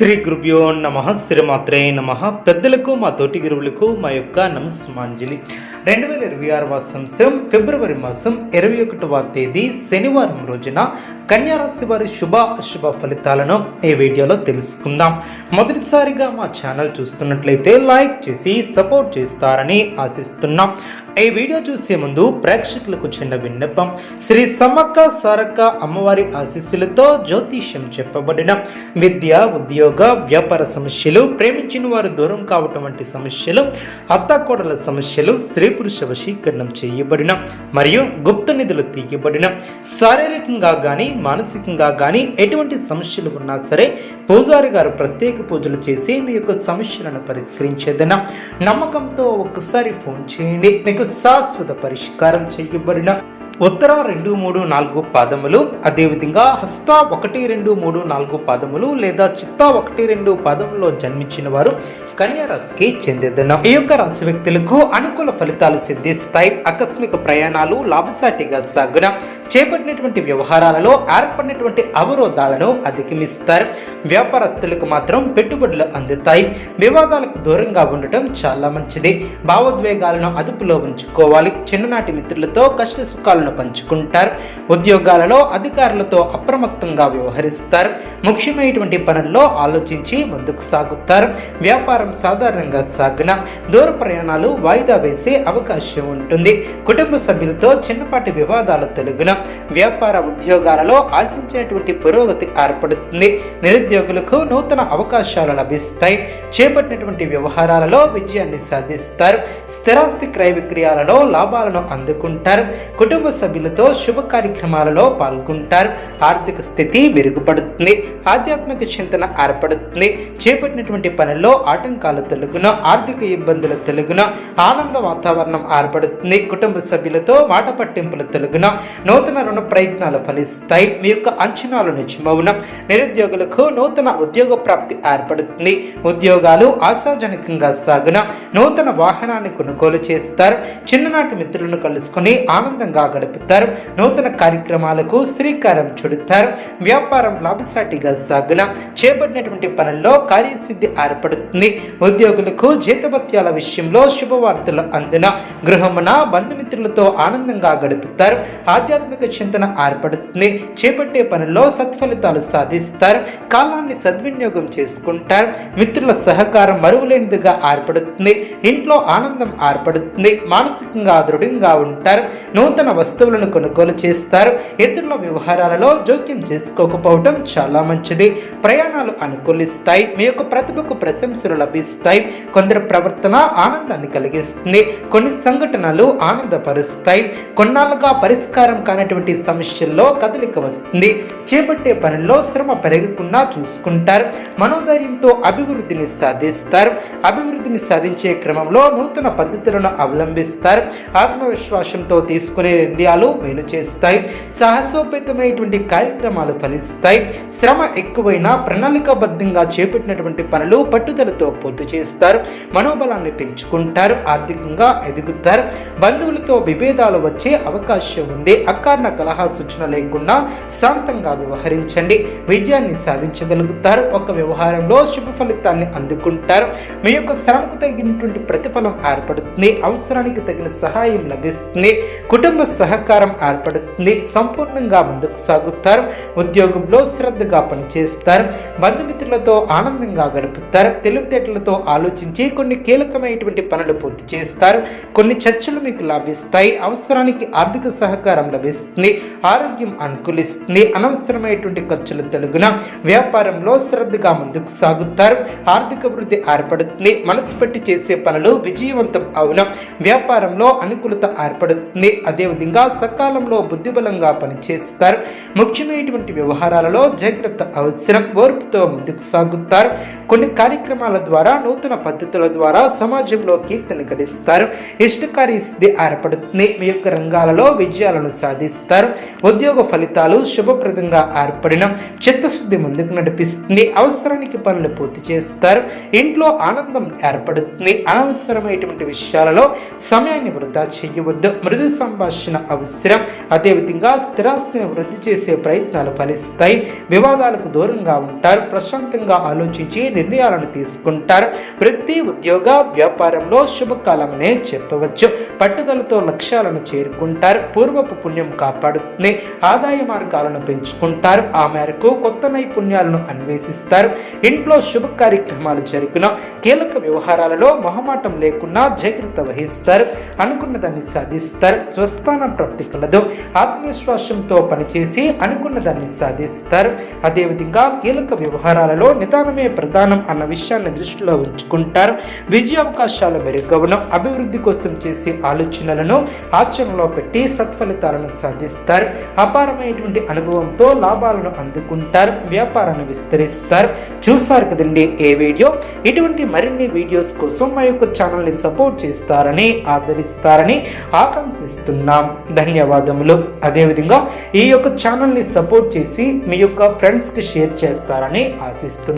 శ్రీ గురుభ్యో నమః. శ్రీమాత్రే నమః. పెద్దలకు మా తోటి గురువులకు మా యొక్క నమస్మాంజలి. 2026 సంవత్సరం ఫిబ్రవరి మాసం 21వ తేదీ శనివారం రోజున కన్యారాశి వారి శుభ అశుభ ఫలితాలను ఈ వీడియోలో తెలుసుకుందాం. మొదటిసారిగా మా ఛానల్ చూస్తున్నట్లయితే లైక్ చేసి సపోర్ట్ చేస్తారని ఆశిస్తున్నాం. ఈ వీడియో చూసే ముందు ప్రేక్షకులకు చిన్న విన్నపం. శ్రీ సమ్మక్క సారక్క అమ్మవారి ఆశీస్సులతో జ్యోతిష్యం చెప్పబడిన విద్య, ఉద్యోగ, వ్యాపార సమస్యలు, ప్రేమించిన వారు దూరం కావటం వంటి సమస్యలు, అత్తాకోడల సమస్యలు, స్త్రీ పురుష వశీకరణం చేయబడిన మరియు గుప్త నిధులు తీయబడిన, శారీరకంగా కానీ మానసికంగా కానీ ఎటువంటి సమస్యలు ఉన్నా సరే పూజారి గారు ప్రత్యేక పూజలు చేసి మీ యొక్క సమస్యలను పరిష్కరించేదన నమ్మకంతో ఒక్కసారి ఫోన్ చేయండి. మీకు శాశ్వత పరిష్కారం చేయబడిన ఉత్తర 2, 3, 4 పాదములు, అదేవిధంగా హస్త 1, 2, 3, 4 పాదములు లేదా చిత్త 1, 2 పాదములో జన్మించిన వారు కన్యా రాశికి చెందేదన. ఈ యొక్క రాశి వ్యక్తులకు అనుకూల ఫలితాలు సిద్ధిస్తాయి. ఆకస్మిక ప్రయాణాలు లాభసాటిగా సాగున, చేపట్టినటువంటి వ్యవహారాలలో ఏర్పడినటువంటి అవరోధాలను అధిగమిస్తారు. వ్యాపారస్తులకు మాత్రం పెట్టుబడులు అందుతాయి. వివాదాలకు దూరంగా ఉండటం చాలా మంచిది. భావోద్వేగాలను అదుపులో ఉంచుకోవాలి. చిన్ననాటి మిత్రులతో కష్ట సుఖాలను పంచుకుంటారు. ఉద్యోగాలలో అధికారులతో అప్రమత్తంగా వ్యవహరిస్తారు. ముఖ్యమైనటువంటి పనుల్లో ఆలోచించి ముందుకు సాగుతారు. వ్యాపారం సాధారణంగా సాగున, దూర ప్రయాణాలు వాయిదా వేసే అవకాశం ఉంటుంది. కుటుంబ సభ్యులతో చిన్నపాటి వివాదాలు తొలగున, వ్యాపార ఉద్యోగాలలో ఆశించినటువంటి పురోగతి ఏర్పడుతుంది. నిరుద్యోగులకు నూతన అవకాశాలు లభిస్తాయి. చేపట్టినటువంటి వ్యవహారాలలో విజయాన్ని సాధిస్తారు. స్థిరాస్తి క్రయ విక్రయాలలో లాభాలను అందుకుంటారు. కుటుంబ సభ్యులతో శుభ కార్యక్రమాలలో పాల్గొంటారు. ఆర్థిక స్థితి మెరుగుపడుతుంది. ఆధ్యాత్మిక చింతన ఏర్పడుతుంది. చేపట్టినటువంటి పనుల్లో ఆటంకాలు తొలగున, ఆర్థిక ఇబ్బందులు తొలగున, ఆనంద వాతావరణం ఏర్పడుతుంది. కుటుంబ సభ్యులతో మాట పట్టింపులు తొలగున, నూతన రుణ ప్రయత్నాలు ఫలిస్తాయి. మీ యొక్క అంచనాలు నిజమవున, నిరుద్యోగులకు నూతన ఉద్యోగ ప్రాప్తి ఏర్పడుతుంది. ఉద్యోగాలు ఆశాజనకంగా సాగున, నూతన వాహనాన్ని కొనుగోలు చేస్తారు. చిన్ననాటి మిత్రులను కలుసుకుని ఆనందంగా గడుపుతారు. నూతన కార్యక్రమాలకు శ్రీకారం చుడతారు. వ్యాపారం లాభసాటిగా సాగున, చేపట్టినటువంటి పనుల్లో కార్యసిద్ధి ఏర్పడుతుంది. ఉద్యోగులకు జీతభత్యాల విషయంలో శుభవార్తలు అందిన, గృహమున బంధుమిత్రులతో ఆనందంగా గడుపుతారు. ఆధ్యాత్మిక చింతన ఏర్పడుతుంది. చేపట్టే పనుల్లో సత్ఫలితాలు సాధిస్తారు. కాలాన్ని సద్వినియోగం చేసుకుంటారు. మిత్రుల సహకారం మరువలేనిదిగా ఏర్పడుతుంది. ఇంట్లో ఆనందం ఏర్పడుతుంది. మానసికంగా దృఢంగా ఉంటారు. నూతన వస్తువులను కొనుగోలు చేస్తారు. ఇతరుల వ్యవహారాలలో జోక్యం చేసుకోకపోవడం చాలా మంచిది. ప్రయాణాలు అనుకూలిస్తాయి. మీ యొక్క ప్రతిభకు ప్రశంసలు లభిస్తాయి. కొందరి ప్రవర్తన ఆనందాన్ని కలిగిస్తుంది. కొన్ని సంఘటనలు ఆనందపరుస్తాయి. కొన్నాళ్ళుగా పరిష్కారం కానటువంటి సమస్యల్లో కదలిక వస్తుంది. చేపట్టే పనుల్లో శ్రమ పెరగకుండా చూసుకుంటారు. మనోధైర్యంతో అభివృద్ధిని సాధిస్తారు. అభివృద్ధిని సాధించే క్రమంలో నూతన పద్ధతులను అవలంబిస్తారు. ఆత్మవిశ్వాసంతో తీసుకునే నిర్ణయాలు మేలు చేస్తాయి. సాహసోపేతమైనటువంటి కార్యక్రమాలు ఫలిస్తాయి. శ్రమ ఎక్కువైనా ప్రణాళికాబద్ధంగా చేపట్టినటువంటి పనులు పట్టుదలతో పూర్తి చేస్తారు. మనోబలాన్ని పెంచుకుంటారు. ఆర్థికంగా ఎదుగుతారు. బంధువులతో విభేదాలు వచ్చే అవకాశం ఉంది. అకారణ కలహ సూచన లేకుండా శాంతంగా వ్యవహరించండి. విజయాన్ని సాధించగలుగుతారు. ఒక వ్యవహారంలో శుభ ఫలితాన్ని అందుకుంటారు. మీ యొక్క శ్రమకు తగినటువంటి ప్రతిఫలం ఏర్పడుతుంది. అవసరానికి తగిన సహాయం లభిస్తుంది. కుటుంబ సహకారం ఏర్పడుతుంది. సంపూర్ణంగా ముందుకు సాగుతారు. ఉద్యోగంలో శ్రద్ధగా పనిచేస్తారు. బంధుమిత్రులతో ఆనందంగా గడుపుతారు. తెలివితేటలతో ఆలోచించి కొన్ని కీలకమైనటువంటి పనులు పూర్తి చేస్తారు. కొన్ని చర్చలు మీకు లాభిస్తాయి. అవసరానికి ఆర్థిక సహకారం లభిస్తుంది. ఆరోగ్యం అనుకూలిస్తుంది. అనవసరమైనటువంటి ఖర్చులు తొలగున, వ్యాపారంలో శ్రద్ధగా ముందుకు సాగుతారు. ఆర్థిక వృద్ధి ఏర్పడుతుంది. మనసు పెట్టి చేసే పనులు విజయవంతం అవున, వ్యాపారంలో అనుకూలత ఏర్పడుతుంది. అదేవిధంగా సకాలంలో బుద్ధిబలంగా పనిచేస్తారు. ముఖ్యమైనటువంటి వ్యవహారాలలో జాగ్రత్త అవసరం. ఓర్పుతో ముందుకు సాగుతారు. కొన్ని కార్యక్రమాల ద్వారా, నూతన పద్ధతుల ద్వారా సమాజంలో కీర్తిని గడిస్తారు. ఇష్టకార్య సిద్ధి ఏర్పడుతుంది. మీ యొక్క రంగాలలో విజయాలను సాధిస్తారు. సాధిస్తారు. ఉద్యోగ ఫలితాలు శుభప్రదంగా ఏర్పడిన చిత్తశుద్ధి ముందుకు నడిపిస్తుంది. అవసరానికి పనులు పూర్తి చేస్తారు. ఇంట్లో ఆనందం ఏర్పడుతుంది. అనవసరమైనటువంటి విషయాలలో సమయాన్ని వృధా చేయవద్దు. మృదు సంభాషణ అవసరం. అదేవిధంగా స్థిరాస్తిని వృద్ధి చేసే ప్రయత్నాలు ఫలిస్తాయి. వివాదాలకు దూరంగా ఉంటారు. ప్రశాంతంగా ఆలోచించి నిర్ణయాలను తీసుకుంటారు. వృత్తి, ఉద్యోగ, వ్యాపారంలో శుభకాలమనే చెప్పవచ్చు. పట్టుదలతో లక్ష్యాలను చేరుకుంటారు. పూర్వపు పుణ్యం కాపాడుతుంది. ఆదాయ మార్గాలను పెంచుకుంటారు. ఆ మేరకు కొత్త నైపుణ్యాలను అన్వేషిస్తారు. ఇంట్లో శుభ కార్యక్రమాలు జరిగిన కీలక వ్యవహారాలలో మొహమాటం లేకుండా జాగ్రత్త వహిస్తారు. అనుకున్న దాన్ని సాధిస్తారు. స్వస్థాన ప్రాప్తి కలదు. ఆత్మవిశ్వాసంతో పనిచేసి అనుకున్న దాన్ని సాధిస్తారు. అదేవిధంగా కీలక వ్యవహారాలలో నిదానమే ప్రధానం అన్న విషయాన్ని దృష్టిలో ఉంచుకుంటారు. విజయావకాశాలు మెరుగవడం, అభివృద్ధి కోసం చేసే ఆలోచనలను ఆచరణలో పెట్టి సత్ఫలితాలను సాధిస్తారు. అపారమైనటువంటి అనుభవంతో లాభాలను అందుకుంటారు. వ్యాపారాన్ని విస్తరిస్తారు. చూసారు కదండి ఏ వీడియో. ఇటువంటి మరిన్ని వీడియోస్ కోసం మా యొక్క ఛానల్ని సపోర్ట్ చేస్తారని, ఆదరిస్తారని ఆకాంక్షిస్తున్నాం. ధన్యవాదములు. అదేవిధంగా ఈ యొక్క ఛానల్ని సపోర్ట్ చేసి మీ యొక్క ఫ్రెండ్స్కి షేర్ చేస్తారని ఆశిస్తున్నాం.